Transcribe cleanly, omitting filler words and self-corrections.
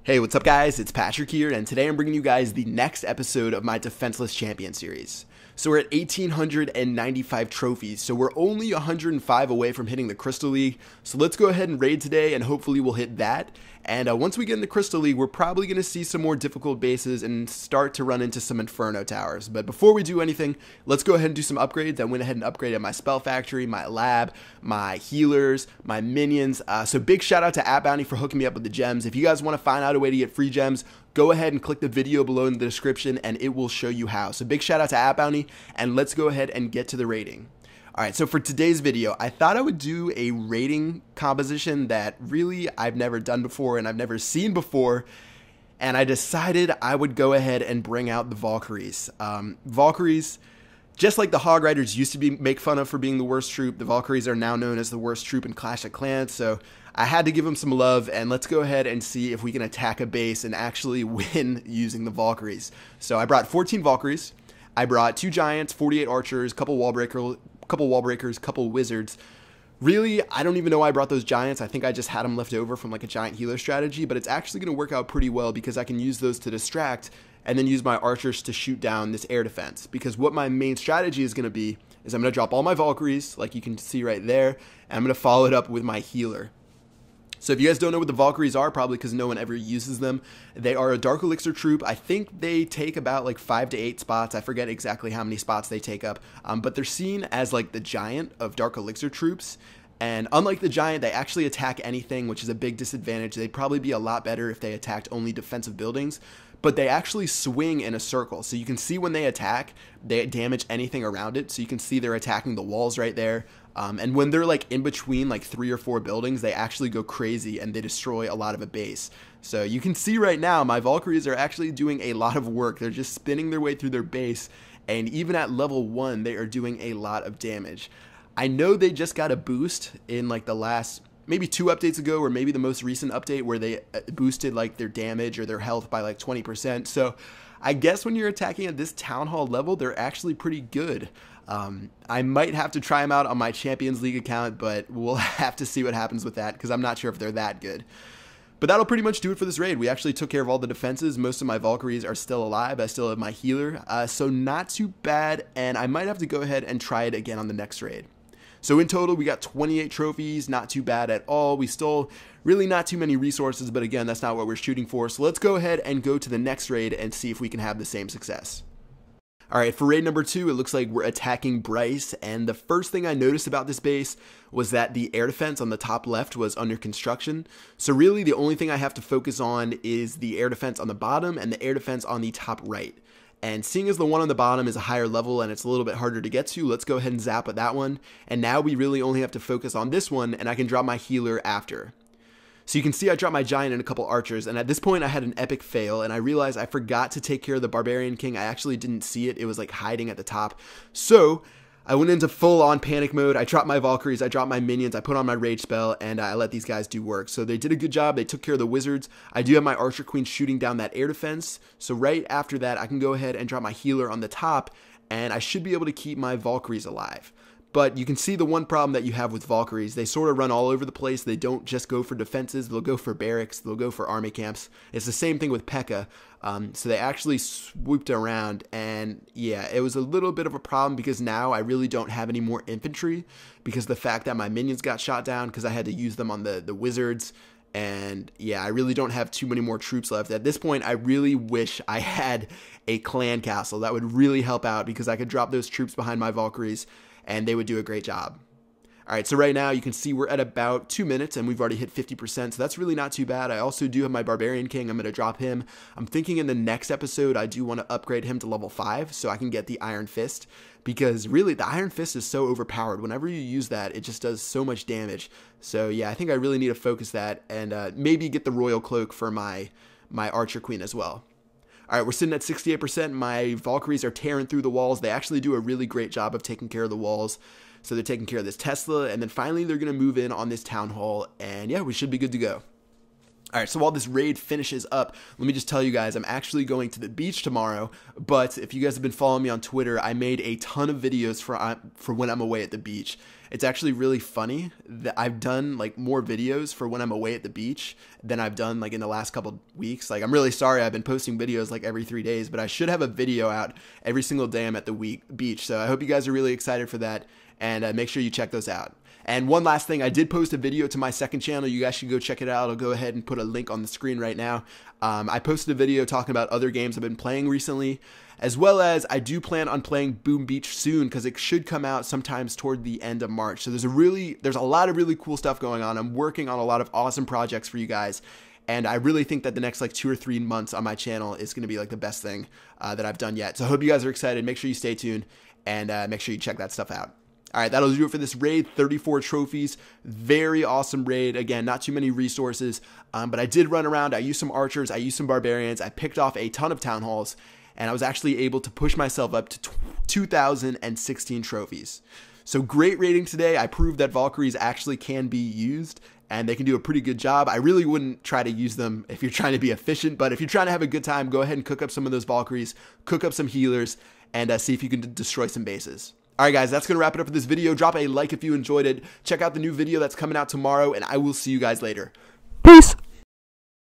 Hey, what's up guys? It's Patrick here, and today I'm bringing you guys the next episode of my Defenseless Champion series. So we're at 1,895 trophies, so we're only 105 away from hitting the Crystal League. So let's go ahead and raid today, and hopefully we'll hit that. And once we get in the Crystal League, we're probably going to see some more difficult bases and start to run into some Inferno towers. But before we do anything, let's go ahead and do some upgrades. I went ahead and upgraded my Spell Factory, my lab, my healers, my minions. So big shout out to Bounty for hooking me up with the gems. If you guys want to find out a way to get free gems, go ahead and click the video below in the description and it will show you how. So big shout out to Bounty, and let's go ahead and get to the rating. Alright, so for today's video, I thought I would do a rating composition that really I've never done before and I've never seen before, and I decided I would go ahead and bring out the Valkyries. Valkyries, just like the Hog Riders used to be make fun of for being the worst troop, the Valkyries are now known as the worst troop in Clash of Clans, so I had to give them some love, and let's go ahead and see if we can attack a base and actually win using the Valkyries. So I brought 14 Valkyries, I brought 2 Giants, 48 Archers, couple wall breakers, couple wizards. Really, I don't even know why I brought those giants. I think I just had them left over from like a giant healer strategy, but it's actually going to work out pretty well because I can use those to distract and then use my archers to shoot down this air defense. Because what my main strategy is going to be is I'm going to drop all my Valkyries, like you can see right there, and I'm going to follow it up with my healer. So if you guys don't know what the Valkyries are, probably because no one ever uses them, they are a Dark Elixir troop. I think they take about like 5 to 8 spots. I forget exactly how many spots they take up, but they're seen as like the giant of Dark Elixir troops. And unlike the giant, they actually attack anything, which is a big disadvantage. They'd probably be a lot better if they attacked only defensive buildings, but they actually swing in a circle. So you can see when they attack, they damage anything around it. So you can see they're attacking the walls right there. And when they're like in between like 3 or 4 buildings, they actually go crazy and they destroy a lot of a base. So you can see right now, my Valkyries are actually doing a lot of work. They're just spinning their way through their base. And even at level 1, they are doing a lot of damage. I know they just got a boost in like the last maybe 2 updates ago, or maybe the most recent update where they boosted like their damage or their health by like 20%. So I guess when you're attacking at this Town Hall level, they're actually pretty good. I might have to try them out on my Champions League account, but we'll have to see what happens with that because I'm not sure if they're that good. But that'll pretty much do it for this raid. We actually took care of all the defenses. Most of my Valkyries are still alive. I still have my healer, so not too bad, and I might have to go ahead and try it again on the next raid. So in total, we got 28 trophies, not too bad at all. We stole really not too many resources, but again, that's not what we're shooting for. So let's go ahead and go to the next raid and see if we can have the same success. Alright, for raid number 2, it looks like we're attacking Bryce, and the first thing I noticed about this base was that the air defense on the top left was under construction. So really, the only thing I have to focus on is the air defense on the bottom and the air defense on the top right. And seeing as the one on the bottom is a higher level and it's a little bit harder to get to, let's go ahead and zap at that one. And now we really only have to focus on this one, and I can drop my healer after. So you can see I dropped my giant and a couple archers, and at this point I had an epic fail, and I realized I forgot to take care of the Barbarian King. I actually didn't see it. It was like hiding at the top. So I went into full-on panic mode. I dropped my Valkyries, I dropped my minions, I put on my rage spell, and I let these guys do work. So they did a good job. They took care of the wizards. I do have my Archer Queen shooting down that air defense. So right after that, I can go ahead and drop my healer on the top, and I should be able to keep my Valkyries alive. But you can see the one problem that you have with Valkyries. They sort of run all over the place. They don't just go for defenses. They'll go for barracks. They'll go for army camps. It's the same thing with PEKKA. So they actually swooped around. And yeah, it was a little bit of a problem because now I really don't have any more infantry because the fact that my minions got shot down because I had to use them on the wizards. And yeah, I really don't have too many more troops left. At this point, I really wish I had a clan castle. That would really help out because I could drop those troops behind my Valkyries and they would do a great job. Alright, so right now you can see we're at about 2 minutes and we've already hit 50%, so that's really not too bad. I also do have my Barbarian King. I'm going to drop him. I'm thinking in the next episode I do want to upgrade him to level 5 so I can get the Iron Fist, because really the Iron Fist is so overpowered. Whenever you use that, it just does so much damage. So yeah, I think I really need to focus that and maybe get the Royal Cloak for my Archer Queen as well. Alright, we're sitting at 68%. My Valkyries are tearing through the walls. They actually do a really great job of taking care of the walls. So they're taking care of this Tesla, and then finally they're going to move in on this Town Hall, and yeah, we should be good to go. All right, so while this raid finishes up, let me just tell you guys, I'm actually going to the beach tomorrow, but if you guys have been following me on Twitter, I made a ton of videos for when I'm away at the beach. It's actually really funny that I've done like more videos for when I'm away at the beach than I've done like in the last couple weeks. Like, I'm really sorry I've been posting videos like every 3 days, but I should have a video out every single day I'm at the beach. So I hope you guys are really excited for that, and make sure you check those out. And one last thing, I did post a video to my second channel. You guys should go check it out. I'll go ahead and put a link on the screen right now. I posted a video talking about other games I've been playing recently, as well as I do plan on playing Boom Beach soon because it should come out sometimes toward the end of March. So there's a lot of really cool stuff going on. I'm working on a lot of awesome projects for you guys. And I really think that the next like 2 or 3 months on my channel is going to be like the best thing that I've done yet. So I hope you guys are excited. Make sure you stay tuned and make sure you check that stuff out. All right, that'll do it for this raid. 34 trophies. Very awesome raid. Again, not too many resources, but I did run around. I used some archers. I used some barbarians. I picked off a ton of town halls, and I was actually able to push myself up to 2,016 trophies. So great raiding today. I proved that Valkyries actually can be used, and they can do a pretty good job. I really wouldn't try to use them if you're trying to be efficient, but if you're trying to have a good time, go ahead and cook up some of those Valkyries, cook up some healers, and see if you can destroy some bases. Alright guys, that's going to wrap it up for this video. Drop a like if you enjoyed it. Check out the new video that's coming out tomorrow, and I will see you guys later. Peace!